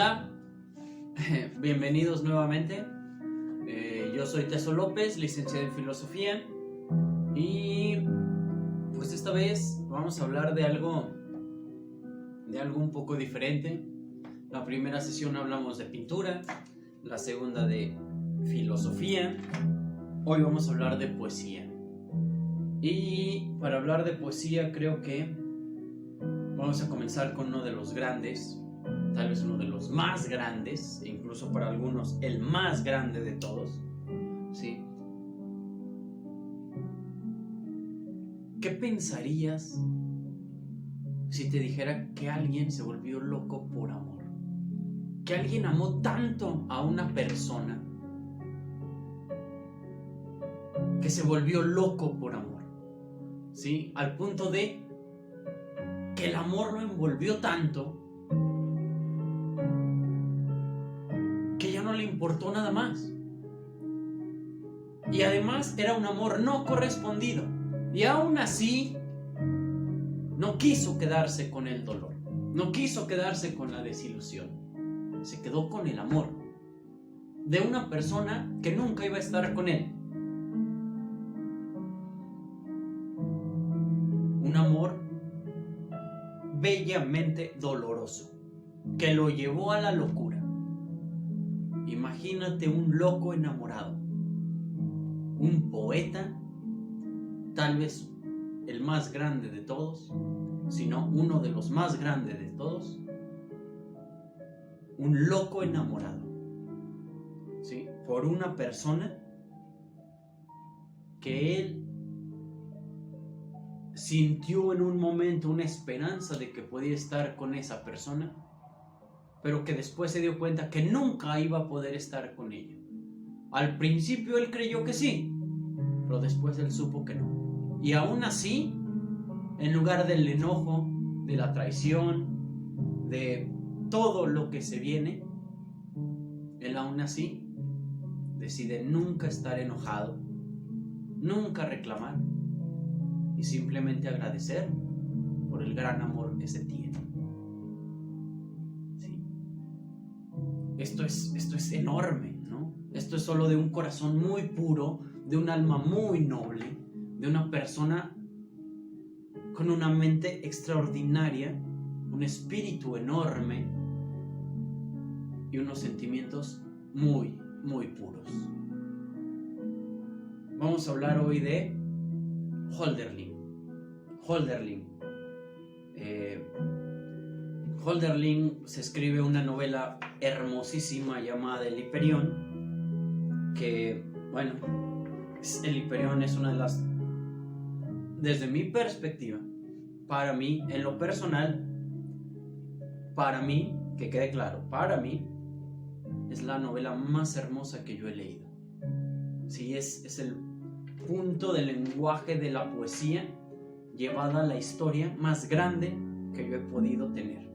Hola, bienvenidos nuevamente. Yo soy Teso López, licenciado en Filosofía, y pues esta vez vamos a hablar de algo un poco diferente. La primera sesión hablamos de pintura, la segunda de filosofía. Hoy vamos a hablar de poesía. Y para hablar de poesía creo que vamos a comenzar con uno de los grandes, tal vez uno de los más grandes, e incluso para algunos el más grande de todos, ¿sí? ¿Qué pensarías si te dijera que alguien se volvió loco por amor? Que alguien amó tanto a una persona que se volvió loco por amor, ¿sí? Al punto de que el amor lo envolvió tanto que ya no le importó nada más. Y además era un amor no correspondido. Y aún así no quiso quedarse con el dolor, no quiso quedarse con la desilusión. Se quedó con el amor de una persona que nunca iba a estar con él. Un amor bellamente doloroso que lo llevó a la locura. Imagínate un loco enamorado, un poeta, tal vez el más grande de todos, sino uno de los más grandes de todos, un loco enamorado, ¿sí? Por una persona que él sintió en un momento una esperanza de que podía estar con esa persona, pero que después se dio cuenta que nunca iba a poder estar con ella. Al principio él creyó que sí, pero después él supo que no. Y aún así, en lugar del enojo, de la traición, de todo lo que se viene, él aún así decide nunca estar enojado, nunca reclamar, y simplemente agradecer por el gran amor que se tiene. ¿Sí? Esto es enorme, ¿no? Esto es solo de un corazón muy puro, de un alma muy noble, de una persona con una mente extraordinaria, un espíritu enorme y unos sentimientos muy, muy puros. Vamos a hablar hoy de Hölderlin. Hölderlin se escribe una novela hermosísima llamada El Hiperión, que, bueno, El Hiperión es una de las, desde mi perspectiva, para mí, en lo personal, para mí, que quede claro, para mí, es la novela más hermosa que yo he leído. Sí, es el punto del lenguaje de la poesía llevada a la historia más grande que yo he podido tener.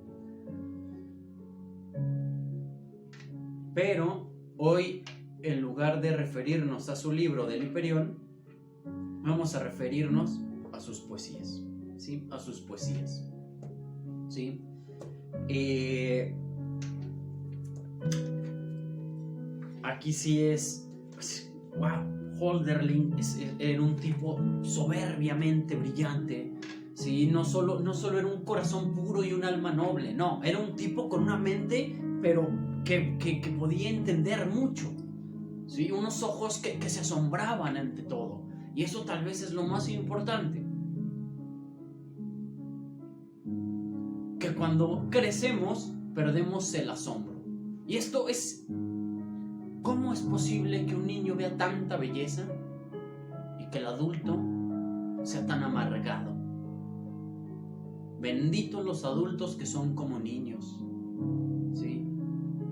Pero hoy, en lugar de referirnos a su libro del Hiperión, vamos a referirnos a sus poesías, ¿sí? A sus poesías, ¿sí? Aquí sí es, pues, wow. Hölderlin era un tipo soberbiamente brillante, ¿sí? No solo era un corazón puro y un alma noble, no, era un tipo con una mente, pero que podía entender mucho, ¿sí? Unos ojos que se asombraban ante todo, y eso tal vez es lo más importante, que cuando crecemos perdemos el asombro. Y esto es, ¿cómo es posible que un niño vea tanta belleza y que el adulto sea tan amargado? Benditos los adultos que son como niños, ¿sí?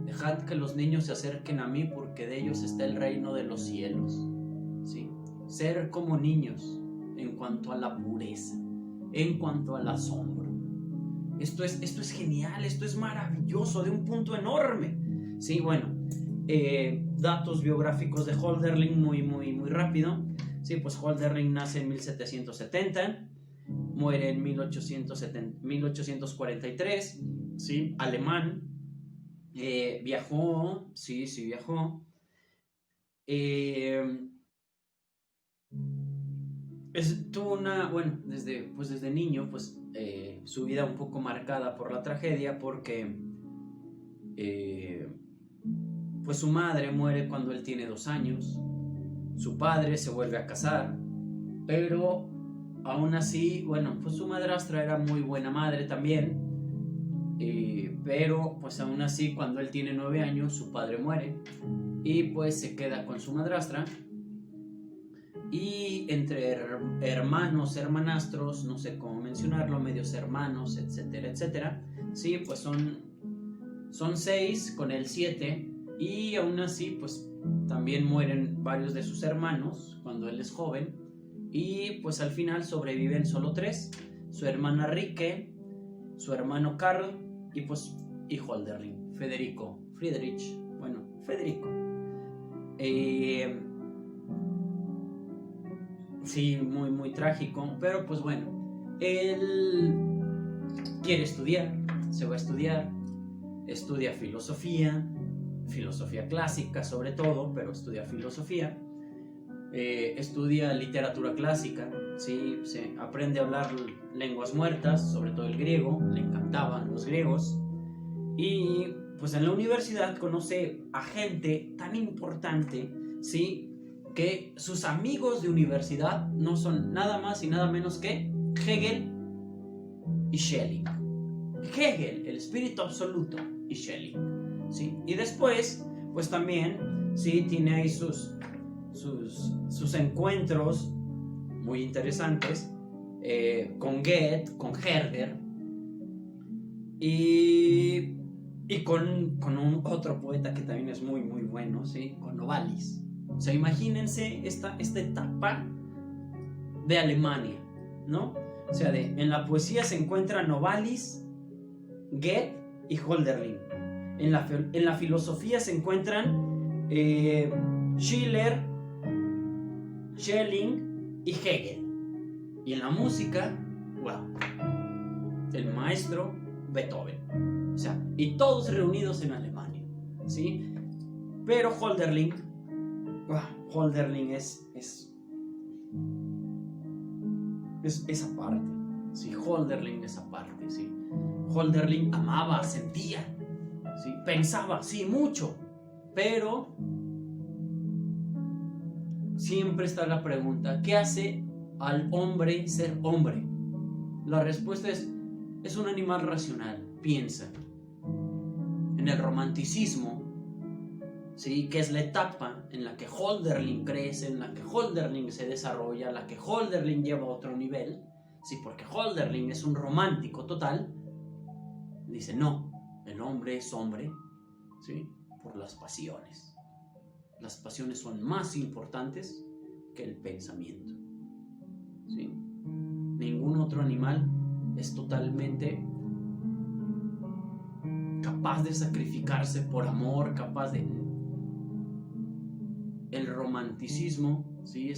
Dejad que los niños se acerquen a mí, porque de ellos está el reino de los cielos, ¿sí? Ser como niños en cuanto a la pureza, en cuanto al asombro. Esto es genial, esto es maravilloso, de un punto enorme, ¿sí? Bueno, datos biográficos de Hölderlin muy rápido. Sí, pues Hölderlin nace en 1770, muere en 1843, ¿sí? Alemán, Viajó, sí, viajó. Eh, Tuvo bueno, desde niño, pues su vida un poco marcada por la tragedia, porque pues su madre muere cuando él tiene 2 años, su padre se vuelve a casar, pero aún así, bueno, pues su madrastra era muy buena madre también, pero pues aún así cuando él tiene 9 años su padre muere y pues se queda con su madrastra. Y entre hermanos, hermanastros, no sé cómo mencionarlo, medios hermanos, etcétera, etcétera, sí, pues son 6 con el 7, y aún así pues también mueren varios de sus hermanos cuando él es joven, y pues al final sobreviven solo 3, su hermana Rike, su hermano Karl y Hölderlin, Federico. Sí, muy, muy trágico, pero pues bueno, él quiere estudiar, se va a estudiar, estudia filosofía clásica sobre todo, pero estudia filosofía, estudia literatura clásica, ¿sí? Se aprende a hablar lenguas muertas, sobre todo el griego, le encantaban los griegos, y pues en la universidad conoce a gente tan importante, ¿sí?, que sus amigos de universidad no son nada más y nada menos que Hegel y Schelling. Hegel, el espíritu absoluto, y Schelling, ¿sí? Y después, pues también, sí, tiene ahí sus encuentros muy interesantes con Goethe, con Herder y con otro poeta que también es muy, muy bueno, ¿sí?, con Novalis. O sea, imagínense esta etapa de Alemania, ¿no? O sea, en la poesía se encuentran Novalis, Goethe y Hölderlin. En la filosofía se encuentran Schiller, Schelling y Hegel. Y en la música, wow, el maestro Beethoven. O sea, y todos reunidos en Alemania, ¿sí? Pero Hölderlin es aparte, ¿sí? Hölderlin es aparte, ¿sí? Hölderlin amaba, sentía, ¿sí? Pensaba, sí, mucho, pero siempre está la pregunta: ¿qué hace al hombre ser hombre? La respuesta es un animal racional, piensa. En el romanticismo, ¿sí?, que es la etapa en la que Hölderlin crece, en la que Hölderlin se desarrolla, la que Hölderlin lleva a otro nivel, ¿sí?, porque Hölderlin es un romántico total. Dice, no, el hombre es hombre, ¿sí?, por las pasiones. Las pasiones son más importantes que el pensamiento, ¿sí? Ningún otro animal es totalmente capaz de sacrificarse por amor, capaz de... El romanticismo, ¿sí?,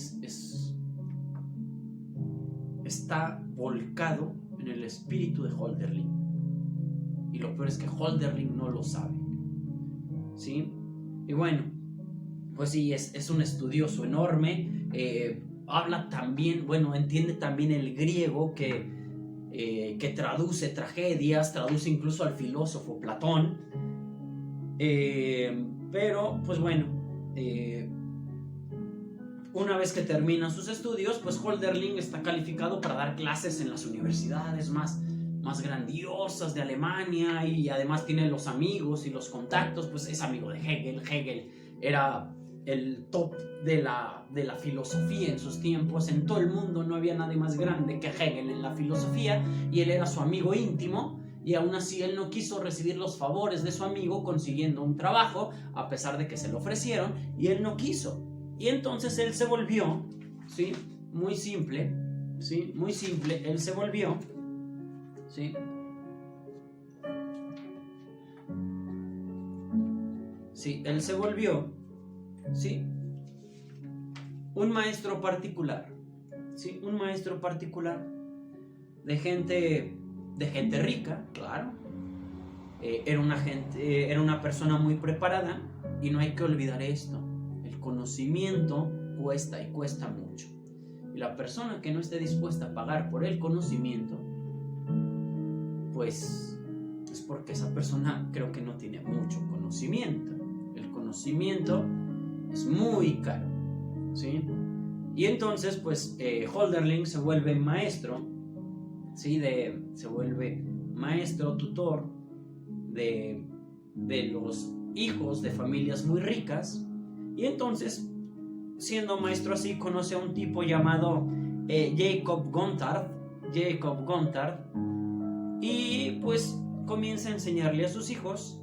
está volcado en el espíritu de Hölderlin. Y lo peor es que Hölderlin no lo sabe, ¿sí? Y bueno, pues sí, es un estudioso enorme. Habla también, bueno, entiende también el griego, que traduce tragedias, traduce incluso al filósofo Platón. Pero, pues bueno, una vez que termina sus estudios, pues Hölderlin está calificado para dar clases en las universidades más grandiosas de Alemania, y además tiene los amigos y los contactos, pues es amigo de Hegel. Hegel era el top de la filosofía en sus tiempos. En todo el mundo no había nadie más grande que Hegel en la filosofía, y él era su amigo íntimo, y aún así él no quiso recibir los favores de su amigo consiguiendo un trabajo, a pesar de que se lo ofrecieron, y él no quiso. Y entonces él se volvió, ¿sí?, muy simple, ¿sí?, muy simple, él se volvió, ¿sí?, él se volvió, ¿sí?, un maestro particular, ¿sí?, un maestro particular de gente rica, claro, era una persona muy preparada, y no hay que olvidar esto: el conocimiento cuesta y cuesta mucho, y la persona que no esté dispuesta a pagar por el conocimiento, pues es porque esa persona creo que no tiene mucho conocimiento. El conocimiento es muy caro, ¿sí? Y entonces pues Hölderlin se vuelve maestro, ¿sí? Se vuelve maestro, tutor de los hijos de familias muy ricas. Y entonces, siendo maestro así, conoce a un tipo llamado Jacob Gontard, y pues comienza a enseñarle a sus hijos.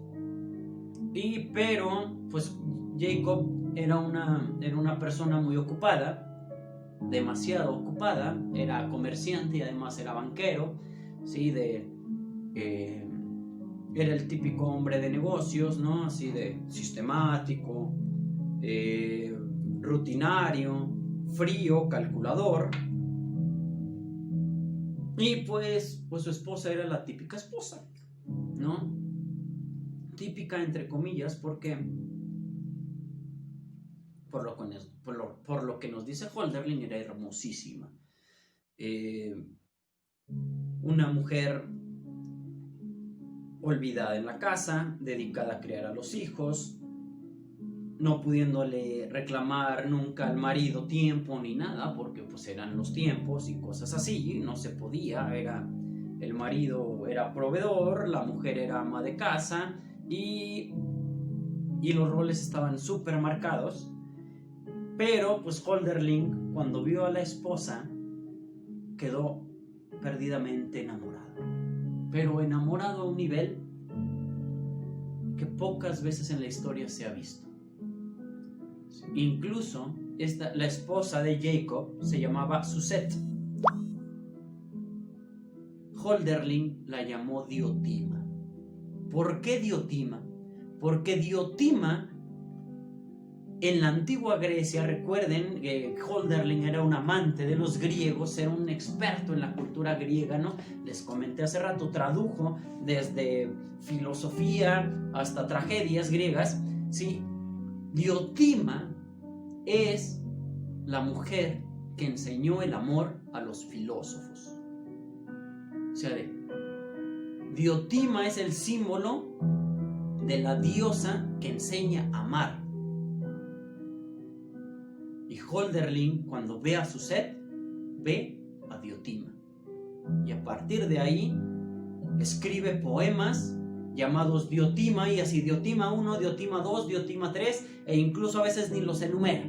Pero pues Jacob era una persona muy ocupada, demasiado ocupada. Era comerciante y además era banquero, ¿sí? Era el típico hombre de negocios, ¿no? Así de sistemático, rutinario, frío, calculador. Y pues su esposa era la típica esposa, ¿no? Típica entre comillas, porque por lo que nos dice Hölderlin, era hermosísima. Una mujer olvidada en la casa, dedicada a criar a los hijos, no pudiéndole reclamar nunca al marido tiempo ni nada, porque pues eran los tiempos y cosas así, no se podía. El marido era proveedor, la mujer era ama de casa, y los roles estaban súper marcados. Pero pues Hölderlin, cuando vio a la esposa, quedó perdidamente enamorado, pero enamorado a un nivel que pocas veces en la historia se ha visto. Incluso la esposa de Jacob se llamaba Suzette. Hölderlin la llamó Diotima. ¿Por qué Diotima? Porque Diotima, en la antigua Grecia, recuerden que Hölderlin era un amante de los griegos, era un experto en la cultura griega, ¿no? Les comenté hace rato, tradujo desde filosofía hasta tragedias griegas, ¿sí? Diotima es la mujer que enseñó el amor a los filósofos. O sea, Diotima es el símbolo de la diosa que enseña a amar. Y Hölderlin, cuando ve a Suzette, ve a Diotima. Y a partir de ahí escribe poemas llamados Diotima, y así Diotima 1, Diotima 2, Diotima 3, e incluso a veces ni los enumera.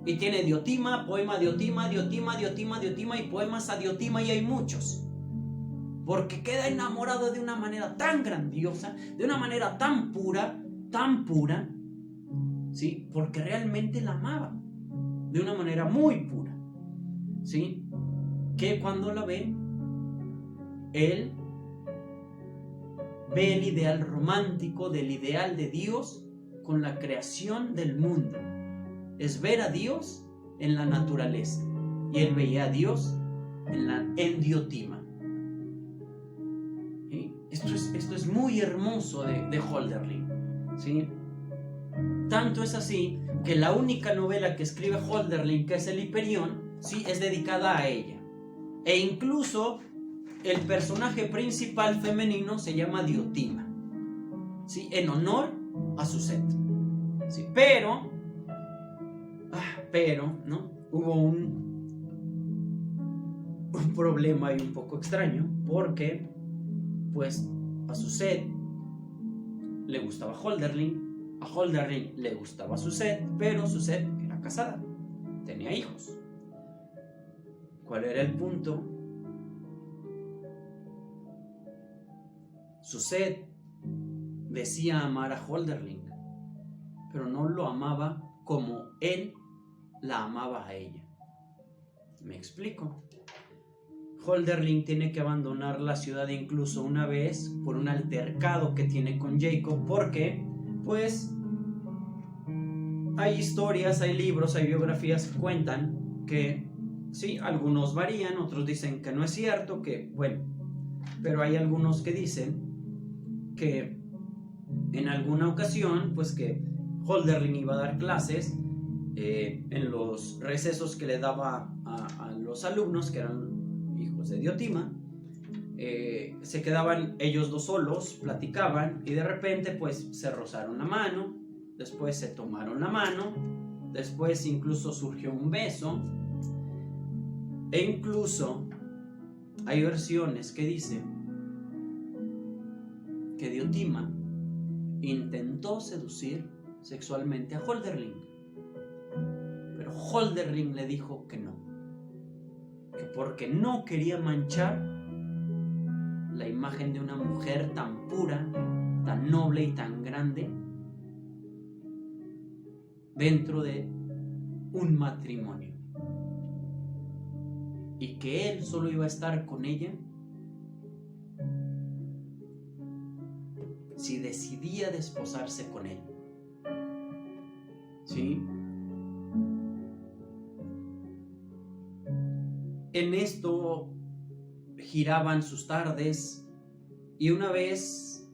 Y tiene Diotima, poema Diotima, Diotima, Diotima, Diotima, y poemas a Diotima, y hay muchos. Porque queda enamorado de una manera tan grandiosa, de una manera tan pura, ¿sí? Porque realmente la amaba de una manera muy pura, ¿sí? Que cuando la ve, él ve el ideal romántico del ideal de Dios con la creación del mundo. Es ver a Dios en la naturaleza, y él veía a Dios en Diotima. ¿Sí? Esto es muy hermoso de Hölderlin, ¿sí? Tanto es así que la única novela que escribe Hölderlin, que es el Hiperión, sí, es dedicada a ella. E incluso el personaje principal femenino se llama Diotima, ¿sí? En honor a Suzette, ¿sí? Pero, ¿no? Hubo un problema ahí un poco extraño, porque pues a Suzette le gustaba Hölderlin, a Hölderlin le gustaba Suzette, pero Suzette era casada, tenía hijos. ¿Cuál era el punto? Suzette decía amar a Hölderlin, pero no lo amaba como él la amaba a ella. ¿Me explico? Hölderlin tiene que abandonar la ciudad incluso una vez por un altercado que tiene con Jacob, porque pues hay historias, hay libros, hay biografías que cuentan que sí, algunos varían, otros dicen que no es cierto, que bueno, pero hay algunos que dicen que en alguna ocasión, pues que Hölderlin iba a dar clases en los recesos que le daba a los alumnos, que eran hijos de Diotima. Se quedaban ellos dos solos, platicaban y de repente pues se rozaron la mano, después se tomaron la mano, después incluso surgió un beso, e incluso hay versiones que dicen que Diotima intentó seducir sexualmente a Hölderlin, pero Hölderlin le dijo que no, que porque no quería manchar la imagen de una mujer tan pura, tan noble y tan grande dentro de un matrimonio, y que él solo iba a estar con ella si decidía desposarse con él. ¿Sí? En esto giraban sus tardes, y una vez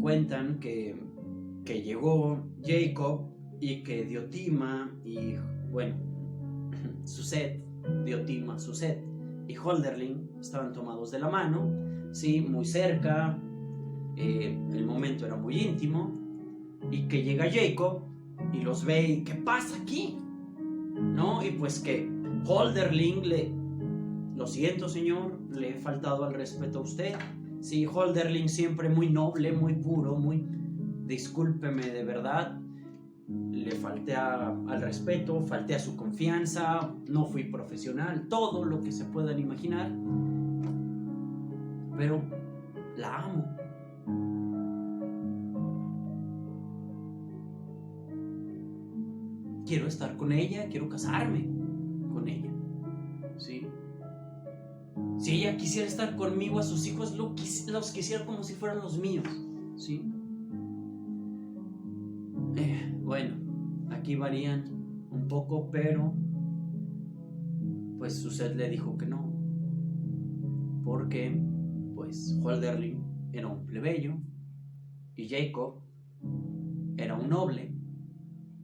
cuentan que llegó Jacob y que Diotima y, bueno, Suset, Diotima, Suset y Hölderlin estaban tomados de la mano, sí, muy cerca, el momento era muy íntimo, y que llega Jacob y los ve y ¿qué pasa aquí? ¿No? Y pues que Hölderlin lo siento señor, le he faltado al respeto a usted. Sí, Hölderlin siempre muy noble, muy puro, muy, discúlpeme de verdad, le falté al respeto, falté a su confianza, no fui profesional, todo lo que se puedan imaginar, pero la amo. Quiero estar con ella, quiero casarme con ella, ¿sí? Si ella quisiera estar conmigo, a sus hijos los quisiera como si fueran los míos, ¿sí? Bueno, aquí varían un poco, pero pues Suset le dijo que no, porque pues Hölderlin era un plebeyo y Jacob era un noble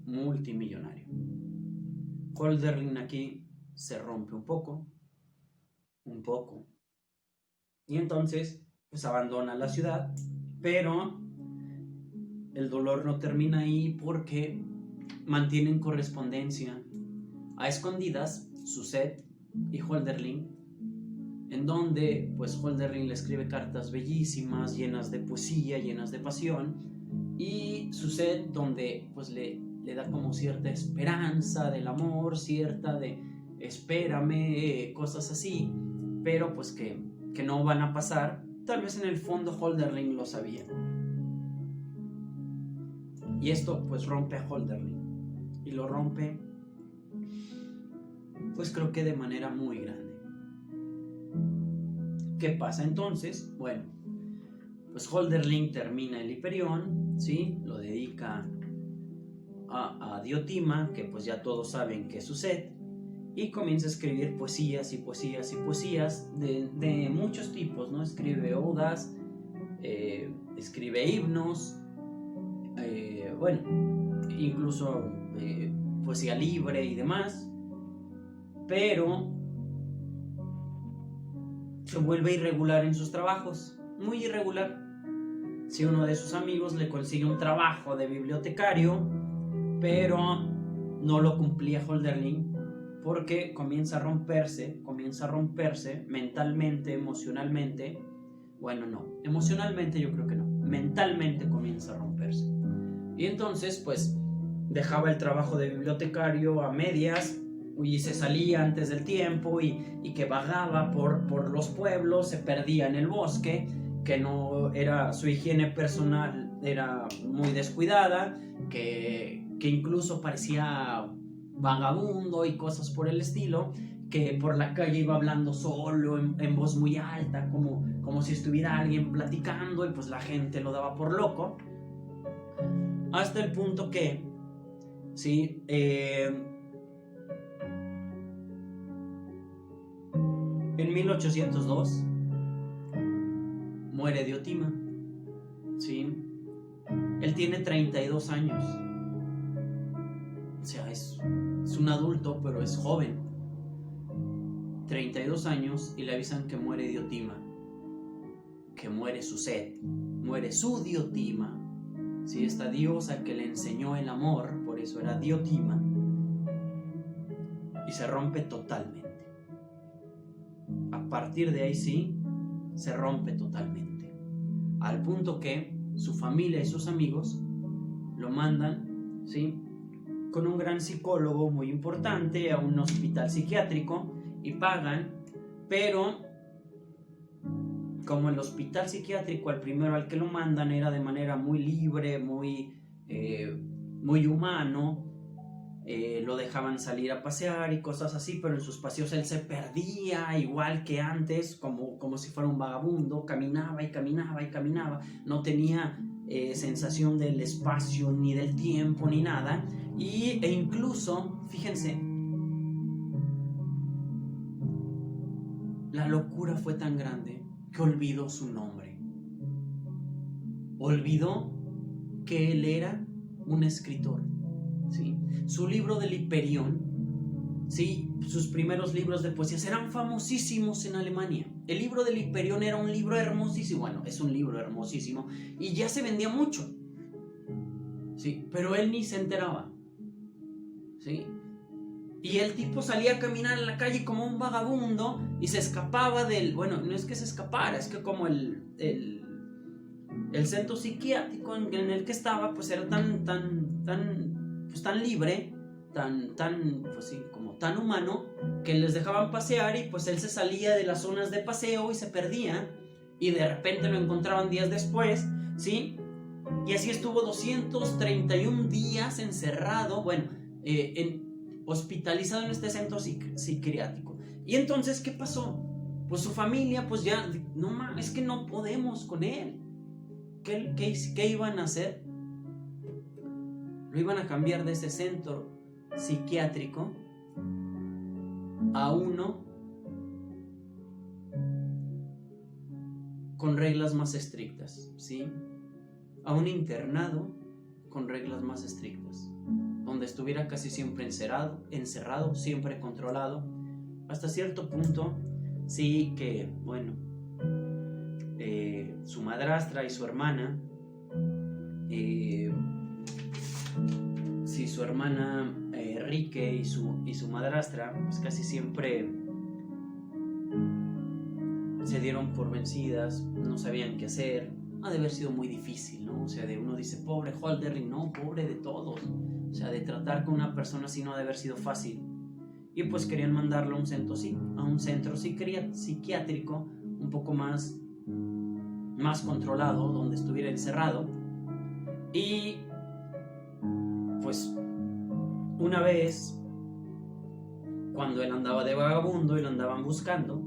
multimillonario. Hölderlin aquí se rompe un poco, y entonces pues abandona la ciudad, pero el dolor no termina ahí, porque mantienen correspondencia a escondidas Suset y Hölderlin, en donde pues Hölderlin le escribe cartas bellísimas, llenas de poesía, llenas de pasión, y Suset donde pues le da como cierta esperanza del amor, cierta de espérame, cosas así, pero pues que no van a pasar. Tal vez en el fondo Hölderlin lo sabía, y esto pues rompe a Hölderlin, y lo rompe pues creo que de manera muy grande. ¿Qué pasa entonces? Bueno, pues Hölderlin termina el Hiperión, ¿sí? Lo dedica a Diotima, que pues ya todos saben que es Suset, y comienza a escribir poesías y poesías y poesías de muchos tipos, ¿no? Escribe odas, escribe himnos, bueno, incluso poesía libre y demás, pero se vuelve irregular en sus trabajos, muy irregular. Si uno de sus amigos le consigue un trabajo de bibliotecario, pero no lo cumplía Hölderlin, porque comienza a romperse mentalmente, emocionalmente. Bueno, no, emocionalmente yo creo que no, mentalmente comienza a romperse. Y entonces pues dejaba el trabajo de bibliotecario a medias y se salía antes del tiempo, y que vagaba por los pueblos, se perdía en el bosque, que no era, su higiene personal era muy descuidada, que incluso parecía vagabundo y cosas por el estilo, que por la calle iba hablando solo en voz muy alta, como si estuviera alguien platicando, y pues la gente lo daba por loco, hasta el punto que sí, en 1802 muere Diotima, ¿sí? Él tiene 32 años. O sea, es un adulto, pero es joven. 32 años y le avisan que muere Diotima. Que muere su Set. Muere su Diotima. Sí, esta diosa que le enseñó el amor, por eso era Diotima. Y se rompe totalmente. A partir de ahí sí, se rompe totalmente. Al punto que su familia y sus amigos lo mandan, ¿sí?, con un gran psicólogo muy importante a un hospital psiquiátrico y pagan, pero como el hospital psiquiátrico, el primero al que lo mandan era de manera muy libre, muy humano, lo dejaban salir a pasear y cosas así, pero en sus paseos él se perdía igual que antes, como si fuera un vagabundo, caminaba y caminaba y caminaba, no tenía sensación del espacio ni del tiempo ni nada, e incluso, fíjense, la locura fue tan grande que olvidó su nombre, olvidó que él era un escritor, ¿sí? Su libro del Hiperión, ¿sí?, sus primeros libros de poesías eran famosísimos en Alemania. El libro del Hiperión era un libro hermosísimo, bueno, es un libro hermosísimo y ya se vendía mucho, ¿sí?, pero él ni se enteraba, ¿sí? Y el tipo salía a caminar en la calle como un vagabundo y se escapaba del... Bueno, no es que se escapara, es que como el centro psiquiátrico en el que estaba, pues era tan libre, pues sí, como tan humano, que les dejaban pasear y pues él se salía de las zonas de paseo y se perdía y de repente lo encontraban días después, ¿sí? Y así estuvo 231 días encerrado, bueno, hospitalizado en este centro psiquiátrico. Y entonces, ¿qué pasó? Pues su familia, pues ya, no, es que no podemos con él. ¿Qué iban a hacer? Lo iban a cambiar de ese centro psiquiátrico a uno con reglas más estrictas, ¿sí? A un internado con reglas más estrictas, donde estuviera casi siempre encerrado, siempre controlado, hasta cierto punto, sí, que, bueno, su madrastra y su hermana, sí, su hermana Rique y su madrastra, pues casi siempre se dieron por vencidas, no sabían qué hacer. Ha de haber sido muy difícil, ¿no? O sea, uno dice, pobre Hölderlin, no, pobre de todos. O sea, de tratar con una persona así no ha de haber sido fácil. Y pues querían mandarlo a un centro psiquiátrico un poco más controlado, donde estuviera encerrado. Y pues una vez, cuando él andaba de vagabundo y lo andaban buscando,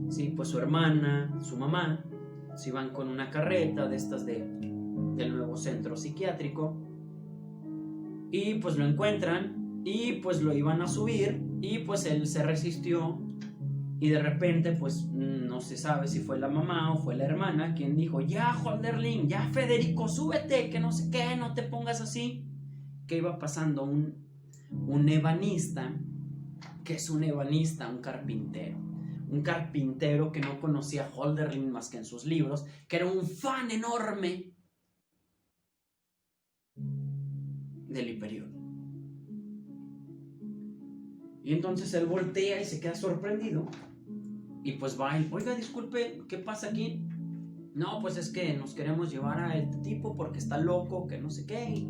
sí, pues su hermana, su mamá, se iban con una carreta de estas del nuevo centro psiquiátrico y pues lo encuentran y pues lo iban a subir y pues él se resistió y de repente pues no se sabe si fue la mamá o fue la hermana quien dijo, ya Hölderlin, ya Federico, súbete, que no sé qué, no te pongas así. Que iba pasando un ebanista. ¿Qué es un ebanista? Un carpintero que no conocía a Hölderlin más que en sus libros, que era un fan enorme del Hiperión. Y entonces él voltea y se queda sorprendido y pues va y, oiga, disculpe, ¿qué pasa aquí? No, pues es que nos queremos llevar a este tipo porque está loco, que no sé qué.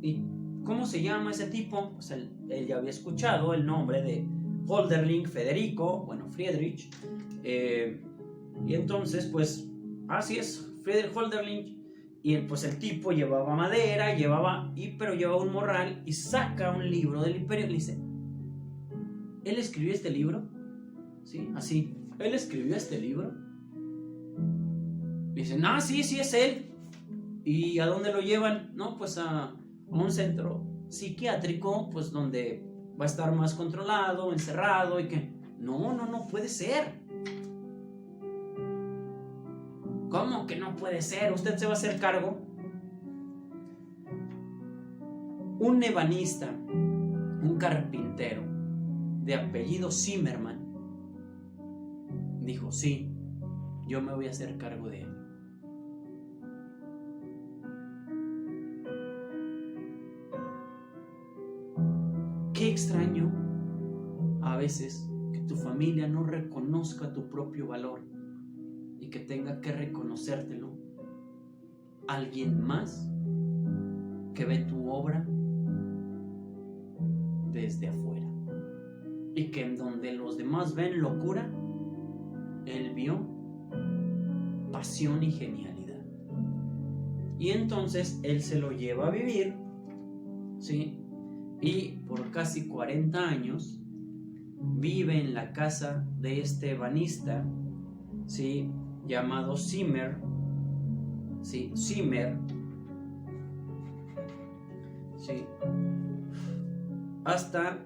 ¿Y cómo se llama ese tipo? Pues él ya había escuchado el nombre de Hölderlin, Federico, bueno, Friedrich, y entonces pues así es, Friedrich Hölderlin, y pues el tipo llevaba madera, pero llevaba un morral y saca un libro del Imperio y le dice, ¿él escribió este libro? Sí, así, ¿él escribió este libro? Le dicen, sí es él. ¿Y a dónde lo llevan? No, pues a un centro psiquiátrico, pues donde va a estar más controlado, encerrado y que... No puede ser. ¿Cómo que no puede ser? ¿Usted se va a hacer cargo? Un ebanista, un carpintero de apellido Zimmerman, dijo, sí, yo me voy a hacer cargo de él. Qué extraño a veces que tu familia no reconozca tu propio valor y que tenga que reconocértelo alguien más que ve tu obra desde afuera, y que en donde los demás ven locura, él vio pasión y genialidad. Y entonces él se lo lleva a vivir, ¿sí? Y por casi 40 años vive en la casa de este ebanista, ¿sí? Llamado Zimmer, ¿sí? Zimmer, ¿sí? Hasta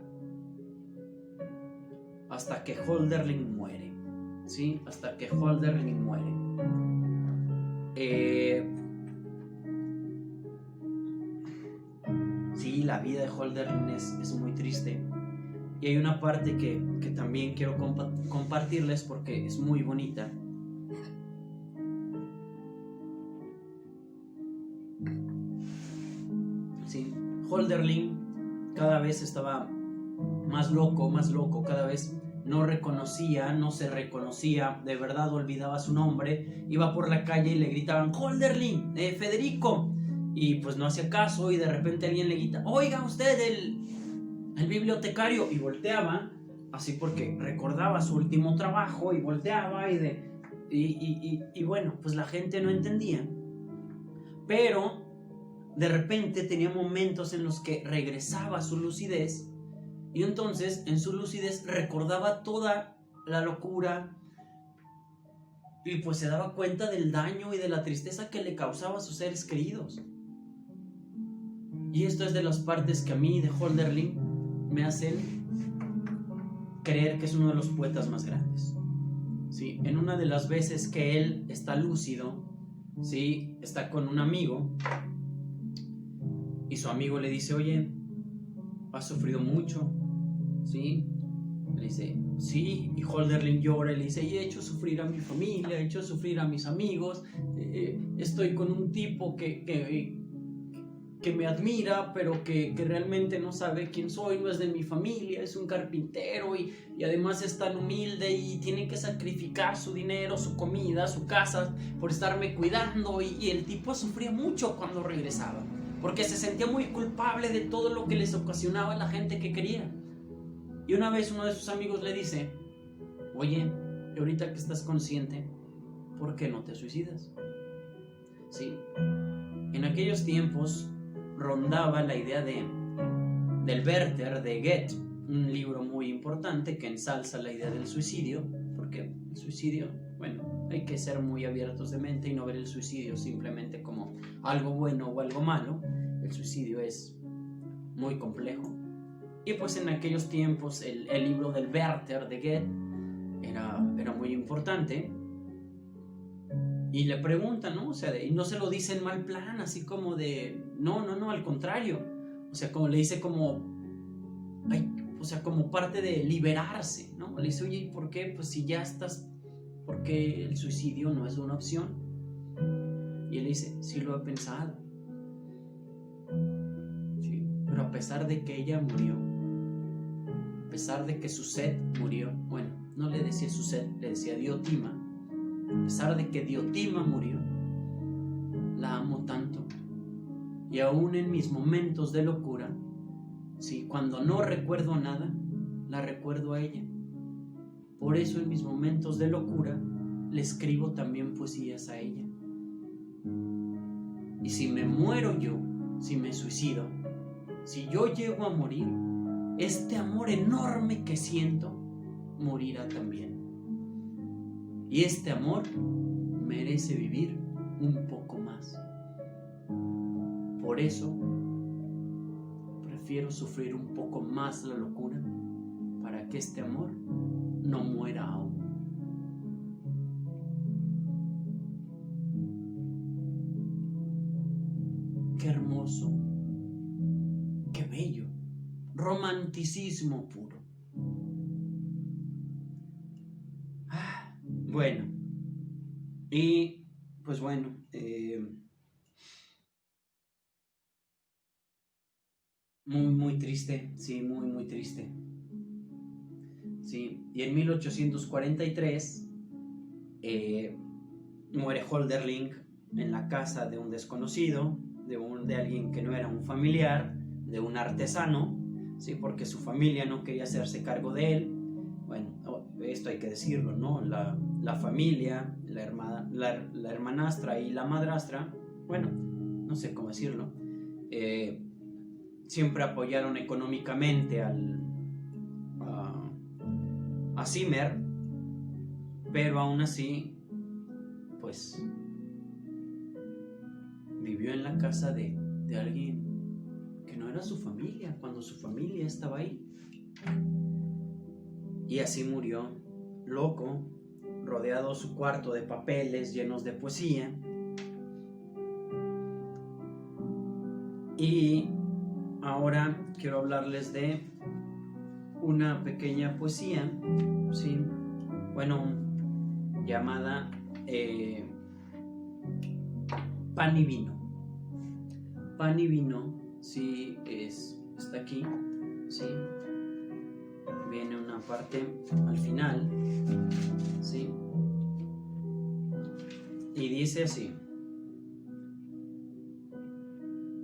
que Hölderlin muere, ¿sí? Hasta que Hölderlin muere. Sí, la vida de Hölderlin es muy triste. Y hay una parte que también quiero compartirles porque es muy bonita. Sí, Hölderlin cada vez estaba más loco, cada vez no reconocía, no se reconocía, de verdad olvidaba su nombre, iba por la calle y le gritaban, Hölderlin, Federico, y pues no hacía caso, y de repente alguien le grita, oiga usted el bibliotecario, y volteaba, así porque recordaba su último trabajo, y volteaba, y bueno, pues la gente no entendía, pero de repente tenía momentos en los que regresaba a su lucidez, y entonces en su lucidez recordaba toda la locura, y pues se daba cuenta del daño y de la tristeza que le causaba a sus seres queridos. Y esto es de las partes que a mí de Hölderlin me hacen creer que es uno de los poetas más grandes. ¿Sí? En una de las veces que él está lúcido, ¿sí? Está con un amigo, y su amigo le dice, oye, has sufrido mucho, ¿sí? Le dice, sí, y Hölderlin llora y le dice, y he hecho sufrir a mi familia, he hecho sufrir a mis amigos, estoy con un tipo que me admira, pero que realmente no sabe quién soy, no es de mi familia, es un carpintero y además es tan humilde y tiene que sacrificar su dinero, su comida, su casa por estarme cuidando, y el tipo sufría mucho cuando regresaba, porque se sentía muy culpable de todo lo que les ocasionaba a la gente que quería. Y una vez uno de sus amigos le dice, oye, ahorita que estás consciente, ¿por qué no te suicidas? Sí, en aquellos tiempos rondaba la idea del Werther de Goethe, un libro muy importante que ensalza la idea del suicidio, porque el suicidio, bueno, hay que ser muy abiertos de mente y no ver el suicidio simplemente como algo bueno o algo malo. El suicidio es muy complejo. Y pues en aquellos tiempos el libro del Werther de Goethe era muy importante. Y le preguntan, ¿no? O sea, y no se lo dice en mal plan, así como de, no, al contrario. O sea, como le dice como, o sea, como parte de liberarse, ¿no? Le dice, oye, ¿por qué? Pues si ya estás, ¿por qué el suicidio no es una opción? Y él dice, sí lo he pensado. Sí, pero a pesar de que ella murió, a pesar de que su sed murió, bueno, no le decía su sed, le decía Diotima. A pesar de que Diotima murió, la amo tanto. Y aún en mis momentos de locura, ¿sí? Cuando no recuerdo nada, la recuerdo a ella. Por eso en mis momentos de locura le escribo también poesías a ella. Y si me muero yo, si me suicido, si yo llego a morir, este amor enorme que siento morirá también. Y este amor merece vivir un poco más. Por eso prefiero sufrir un poco más la locura para que este amor no muera aún. hermoso, qué bello, romanticismo puro. Bueno, y pues bueno, muy triste, sí, muy triste. Sí, y en 1843 muere Hölderlin en la casa de un desconocido, de alguien que no era un familiar, de un artesano, sí, porque su familia no quería hacerse cargo de él. Bueno, esto hay que decirlo, ¿no? La familia, la hermanastra y la madrastra, bueno, no sé cómo decirlo, siempre apoyaron económicamente a Zimmer, pero aún así, pues, vivió en la casa de alguien que no era su familia, cuando su familia estaba ahí. Y así murió, loco, rodeado su cuarto de papeles llenos de poesía. Y ahora quiero hablarles de una pequeña poesía, ¿sí? Bueno, llamada Pan y Vino. Pan y Vino, sí, está aquí, sí. Viene una parte al final, sí. Y dice así: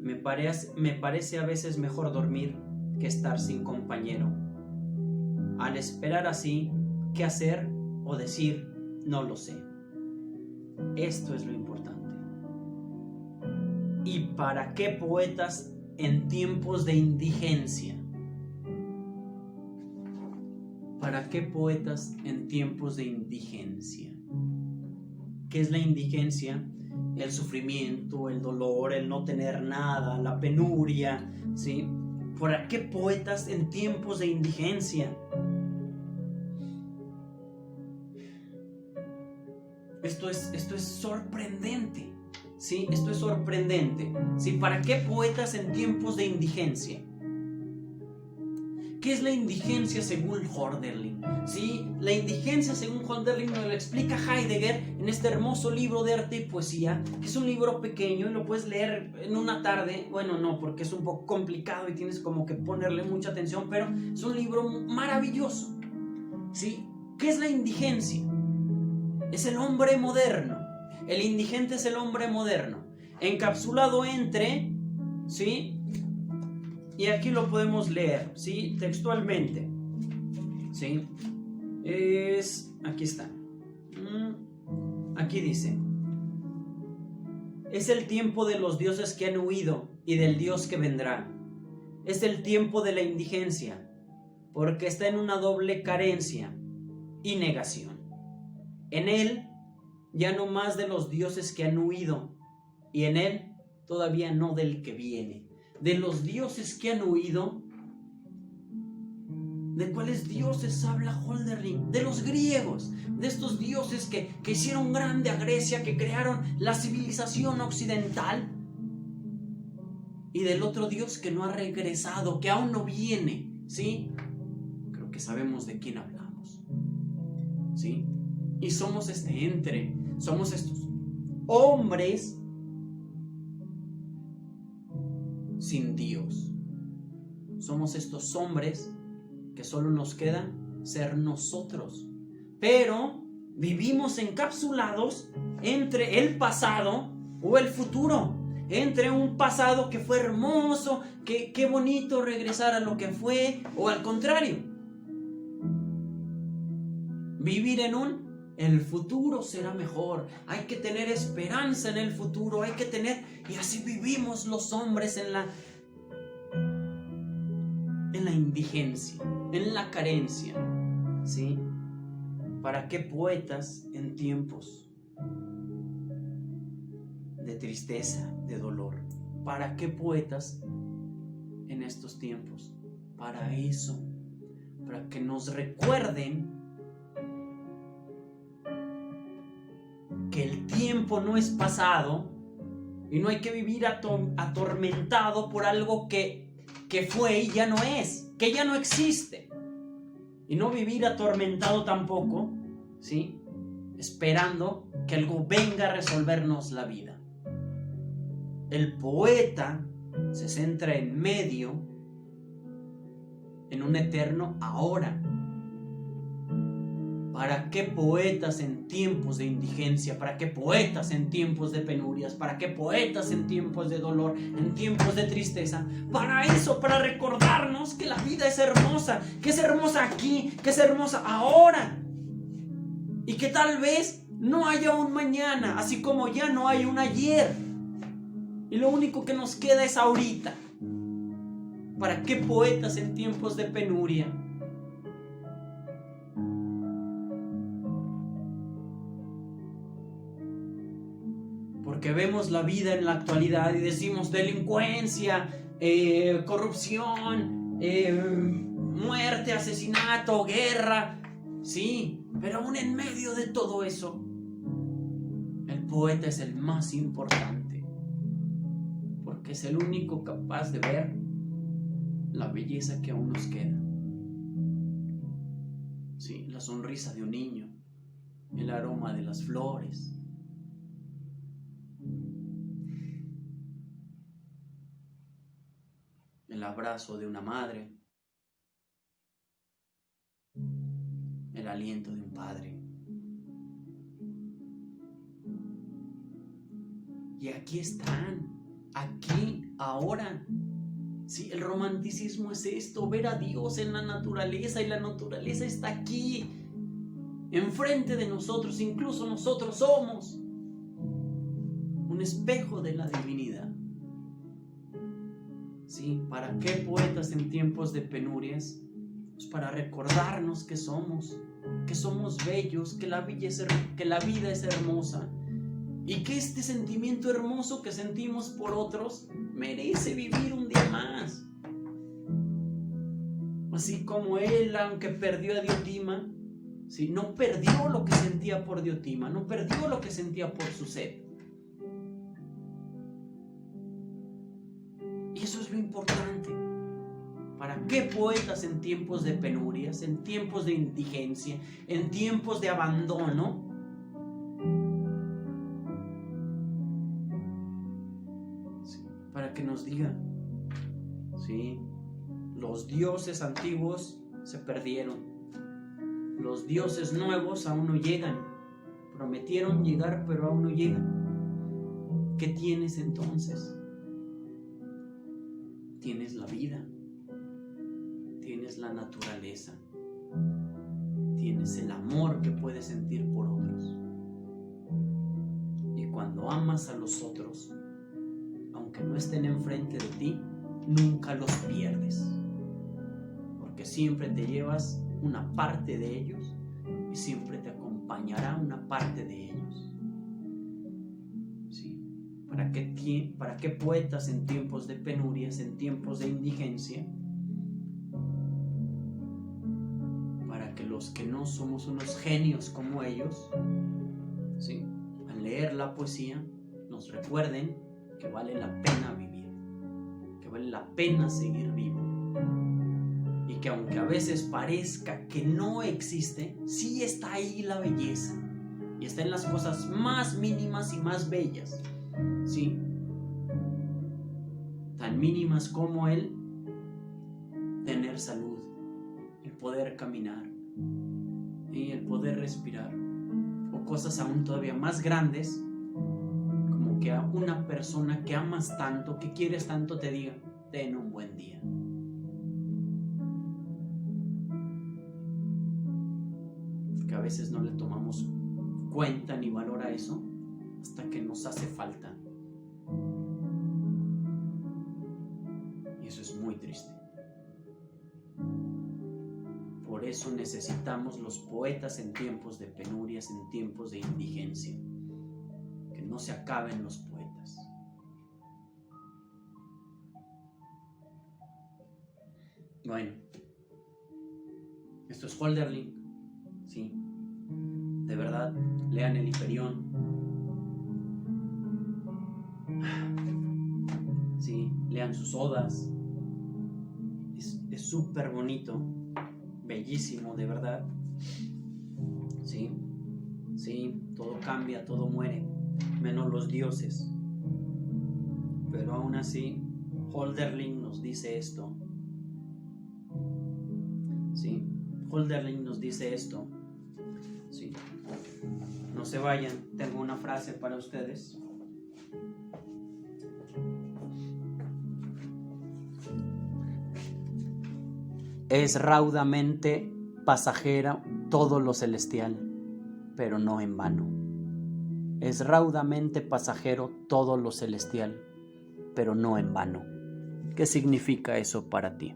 me parece a veces mejor dormir que estar sin compañero. Al esperar así, ¿qué hacer o decir? No lo sé. Esto es lo importante. ¿Y para qué poetas en tiempos de indigencia? ¿Para qué poetas en tiempos de indigencia? ¿Qué es la indigencia? El sufrimiento, el dolor, el no tener nada, la penuria, ¿sí? ¿Para qué poetas en tiempos de indigencia? Esto es sorprendente, ¿sí? Esto es sorprendente, ¿sí? ¿Para qué poetas en tiempos de indigencia? ¿Qué es la indigencia según Hölderlin? ¿Sí? La indigencia según Hölderlin nos lo explica Heidegger en este hermoso libro de arte y poesía, que es un libro pequeño y lo puedes leer en una tarde. Bueno, no, porque es un poco complicado y tienes como que ponerle mucha atención, pero es un libro maravilloso, ¿sí? ¿Qué es la indigencia? Es el hombre moderno. El indigente es el hombre moderno, encapsulado entre, ¿sí? Y aquí lo podemos leer, ¿sí? Textualmente, ¿sí? Aquí está. Aquí dice: es el tiempo de los dioses que han huido y del Dios que vendrá. Es el tiempo de la indigencia, porque está en una doble carencia y negación. En él ya no más de los dioses que han huido, y en él todavía no del que viene. De los dioses que han huido. ¿De cuáles dioses habla Hölderlin? De los griegos, de estos dioses que hicieron grande a Grecia, que crearon la civilización occidental. Y del otro Dios que no ha regresado, que aún no viene, ¿sí? Creo que sabemos de quién hablamos, ¿sí? Y somos somos estos hombres sin Dios. Somos estos hombres que solo nos queda ser nosotros, pero vivimos encapsulados entre el pasado o el futuro, entre un pasado que fue hermoso, que qué bonito regresar a lo que fue, o al contrario, vivir en el futuro será mejor, hay que tener esperanza en el futuro, y así vivimos los hombres en la indigencia, en la carencia, ¿sí? ¿Para qué poetas en tiempos de tristeza, de dolor? ¿Para qué poetas en estos tiempos? Para eso, para que nos recuerden que el tiempo no es pasado Y no hay que vivir atormentado por algo que fue y ya no es, que ya no existe. Y no vivir atormentado tampoco, ¿sí? Esperando que algo venga a resolvernos la vida. El poeta se centra en medio, en un eterno ahora. ¿Para qué poetas en tiempos de indigencia? ¿Para qué poetas en tiempos de penurias? ¿Para qué poetas en tiempos de dolor? ¿En tiempos de tristeza? Para eso, para recordarnos que la vida es hermosa, que es hermosa aquí, que es hermosa ahora. Y que tal vez no haya un mañana, así como ya no hay un ayer. Y lo único que nos queda es ahorita. ¿Para qué poetas en tiempos de penuria? Porque vemos la vida en la actualidad y decimos delincuencia, corrupción, muerte, asesinato, guerra. Sí, pero aún en medio de todo eso, el poeta es el más importante. Porque es el único capaz de ver la belleza que aún nos queda. Sí, la sonrisa de un niño, el aroma de las flores, el abrazo de una madre, el aliento de un padre. Y aquí están, aquí, ahora. Sí, el romanticismo es esto, ver a Dios en la naturaleza, y la naturaleza está aquí, enfrente de nosotros. Incluso nosotros somos un espejo de la divinidad. Sí, ¿para qué poetas en tiempos de penurias? Pues para recordarnos que somos bellos, que la vida es hermosa, y que este sentimiento hermoso que sentimos por otros merece vivir un día más. Así como él, aunque perdió a Diotima, ¿sí? No perdió lo que sentía por Diotima, no perdió lo que sentía por su sed. Y eso es lo importante. ¿Para qué poetas en tiempos de penurias, en tiempos de indigencia, en tiempos de abandono? Sí, para que nos digan, sí, los dioses antiguos se perdieron, los dioses nuevos aún no llegan, prometieron llegar pero aún no llegan. ¿Qué tienes entonces? Tienes la vida, tienes la naturaleza, tienes el amor que puedes sentir por otros. Y cuando amas a los otros, aunque no estén enfrente de ti, nunca los pierdes, porque siempre te llevas una parte de ellos y siempre te acompañará una parte de ellos. ¿Sí? ¿Para qué poetas en tiempos de penurias, en tiempos de indigencia? Para que los que no somos unos genios como ellos, ¿sí?, al leer la poesía nos recuerden que vale la pena vivir, que vale la pena seguir vivo, y que aunque a veces parezca que no existe, sí está ahí la belleza, y está en las cosas más mínimas y más bellas, ¿sí? Tan mínimas como el tener salud, el poder caminar y el poder respirar, o cosas aún todavía más grandes, como que a una persona que amas tanto, que quieres tanto, te diga: ten un buen día. Porque a veces no le tomamos cuenta ni valor a eso hasta que nos hace falta. Y eso es muy triste. Por eso necesitamos los poetas en tiempos de penurias, en tiempos de indigencia. Que no se acaben los poetas. Bueno, esto es Hölderlin, sí. De verdad, lean el Hiperión. lean sus odas. Es súper bonito, bellísimo, de verdad. Sí, todo cambia, todo muere, menos los dioses. Pero aún así, Hölderlin nos dice esto. Sí, Hölderlin nos dice esto. Sí. No se vayan, tengo una frase para ustedes. Es raudamente pasajero todo lo celestial, pero no en vano. Es raudamente pasajero todo lo celestial, pero no en vano. ¿Qué significa eso para ti?